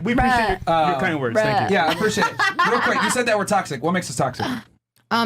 We appreciate your kind words. Thank you. Yeah, I appreciate it. Real quick, you said that we're toxic. What makes us toxic?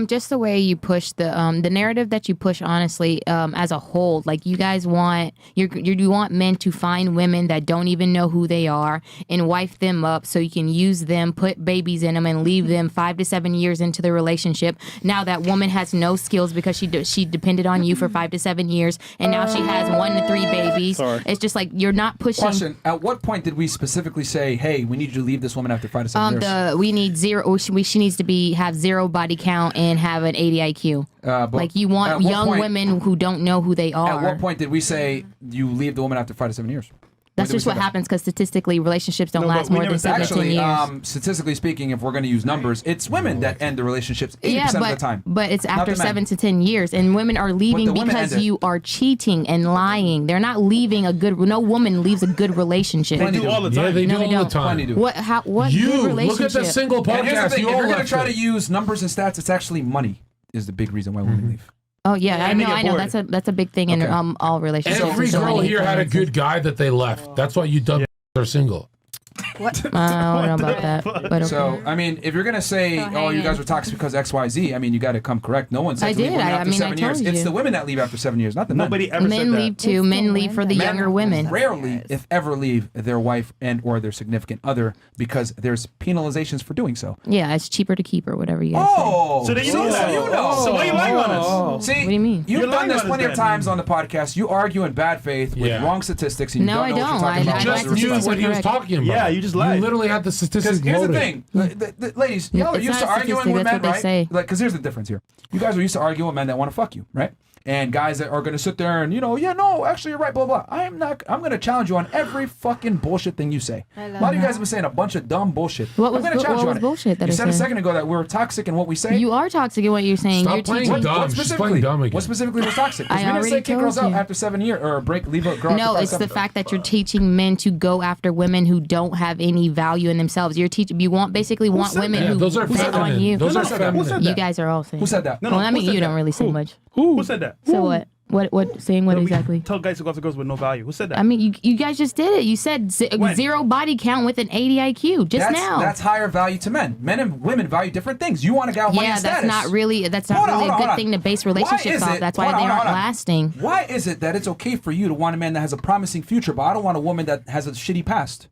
Just the way you push the narrative that you push, honestly, as a whole. Like, you guys want you want men to find women that don't even know who they are and wife them up so you can use them, put babies in them, and leave them 5 to 7 years into the relationship. Now that woman has no skills because she depended on you for 5 to 7 years, and now she has 1 to 3 babies. Sorry. It's just like you're not pushing. Question: at what point did we specifically say, "Hey, we need you to leave this woman after 5 to 7 years"? We need zero. She needs to have 0 body count and have an 80 IQ. Like, you want young women who don't know who they are. At what point did we say you leave the woman after 5 to 7 years? That's just what happens, because statistically, relationships don't last more than 7 to 10 years. Statistically speaking, if we're going to use numbers, it's women that end the relationships 80% of the time. But it's after 7 to 10 years, and women are leaving because you are cheating and lying. They're not leaving no woman leaves a good relationship. They do all the time. Yeah, they do all the time. What good relationship? Look at the single podcast. And here's the thing, if you're going to try it. to use numbers and stats, it's actually money is the big reason why women leave. Oh yeah, I know. That's a big thing in all relationships. Every girl here had a good guy that they left. That's why you dubbed her single. What? I don't know about that. But So, I mean, if you're going to say, you guys were toxic because X, Y, Z, I mean, you got to come correct. No one said to leave women after 7 years. It's the women that leave after 7 years, not the men. Nobody ever said that. Men leave too. Men leave for the younger women. Rarely, if ever, leave their wife and or their significant other because there's penalizations for doing so. Yeah, it's cheaper to keep her, whatever you guys say. So then you know. So why are you lying on us? See, what do you mean? You've done this plenty of times on the podcast. You argue in bad faith with wrong statistics. And you don't know what you're talking about. You just knew what he was talking about. Yeah, you just lied. You literally had the statistics. Here's the thing, ladies, y'all are used to arguing with men, right? Like, because here's the difference here. You guys are used to arguing with men that want to fuck you, right? And guys that are going to sit there and, actually you're right, blah, blah. I'm going to challenge you on every fucking bullshit thing you say. A lot of you guys have been saying a bunch of dumb bullshit. What was, I'm going to challenge you on it. Bullshit that you said a second ago that we're toxic in what we say. You are toxic in what you're saying. Stop playing dumb. She's playing dumb again. What specifically was toxic? Because we didn't say kick girls out after 7 years or leave a girl. No, it's the fact that you're teaching men to go after women who don't have any value in themselves. You basically want women who bet on you. Those are feminine. You guys are all saying. Who said that? Well, I mean, you don't really say much. Who said that? So what? What saying what exactly? Tell guys to go after girls with no value. Who said that? I mean, you guys just did it. You said 0 body count with an 80 IQ now. That's higher value to men. Men and women value different things. You want a guy with money and status. That's not really a good thing to base relationships off. That's why they aren't lasting. Why is it that it's okay for you to want a man that has a promising future, but I don't want a woman that has a shitty past?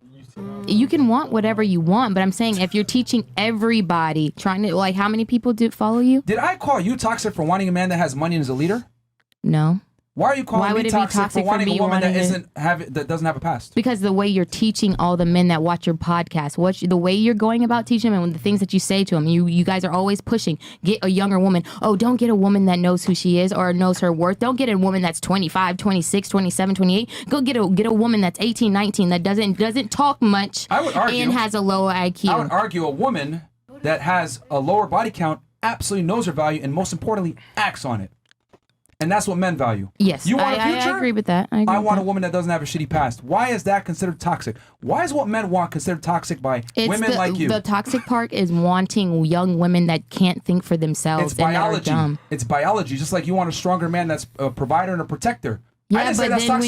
You can want whatever you want, but I'm saying if you're teaching everybody, trying to, like, how many people follow you? Did I call you toxic for wanting a man that has money and is a leader? No. Why are you calling me toxic for wanting a woman that doesn't have a past? Because the way you're teaching all the men that watch your podcast, the way you're going about teaching them and the things that you say to them, you guys are always pushing. Get a younger woman. Oh, don't get a woman that knows who she is or knows her worth. Don't get a woman that's 25, 26, 27, 28. Go get a woman that's 18, 19 that doesn't talk much and has a lower IQ. I would argue a woman that has a lower body count absolutely knows her value and most importantly acts on it. And that's what men value. Yes, you want a future? I agree with that. I want a woman that doesn't have a shitty past. Why is that considered toxic? Why is what men want considered toxic by women like you? The toxic part is wanting young women that can't think for themselves. It's biology. It's biology. Just like you want a stronger man that's a provider and a protector. Yeah, but then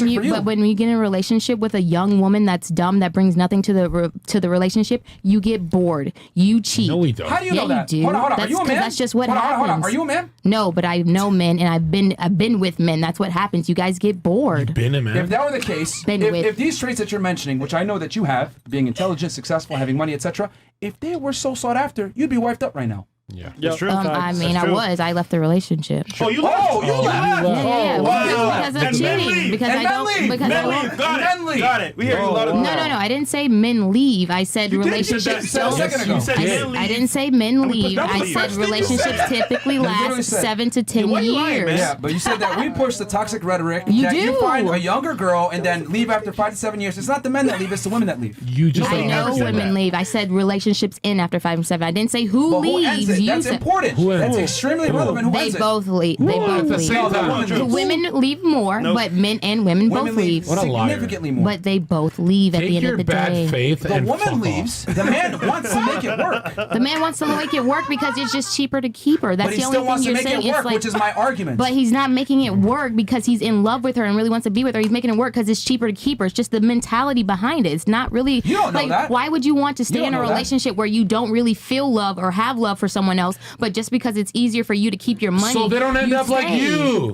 when you get in a relationship with a young woman that's dumb, that brings nothing to the relationship, you get bored. You cheat. No, we don't. How do you know that? You do. Hold on. Are you a man? That's just what happens. Hold on. Are you a man? No, but I know men, and I've been with men. That's what happens. You guys get bored. You've been a man. If that were the case, if these traits that you're mentioning, which I know that you have, being intelligent, successful, having money, etc., if they were so sought after, you'd be wiped up right now. Yeah, that's true. I mean, I was. I left the relationship. Oh, you left? Oh, you left? Yeah. Wow. Because of cheating. Because I don't. Because men leave. Got it. We hear you a lot of. No. I didn't say men leave. I said relationships don't. I didn't say men leave. I said relationships typically last 7 to 10 years. Yeah, but you said that we push the toxic rhetoric. You find a younger girl and then leave after 5 to 7 years. It's not the men that leave. It's the women that leave. I know women leave. I said relationships end after 5 and 7. I didn't say who leaves. That's important. That's extremely relevant. Who They wins it? both leave. They both the leave. same the time. woman The leaves. women leave more, but men and women both Women leave leave. What a liar. significantly more. But they both leave at Take the end your of the bad day. faith The and woman fuck leaves. The man wants to make it work. The man wants to make it work because it's just cheaper to keep her. That's But he the only still wants thing to you're make saying. it work, It's like, which is my argument. but he's not making it work because he's in love with her and really wants to be with her. He's making it work because it's cheaper to keep her. It's just the mentality behind it. It's not really. You don't know like, that. Why would you want to stay don't in a know that. relationship where you don't really feel love or have love for someone else, but just because it's easier for you to keep your money? So they don't end you up like stay? you.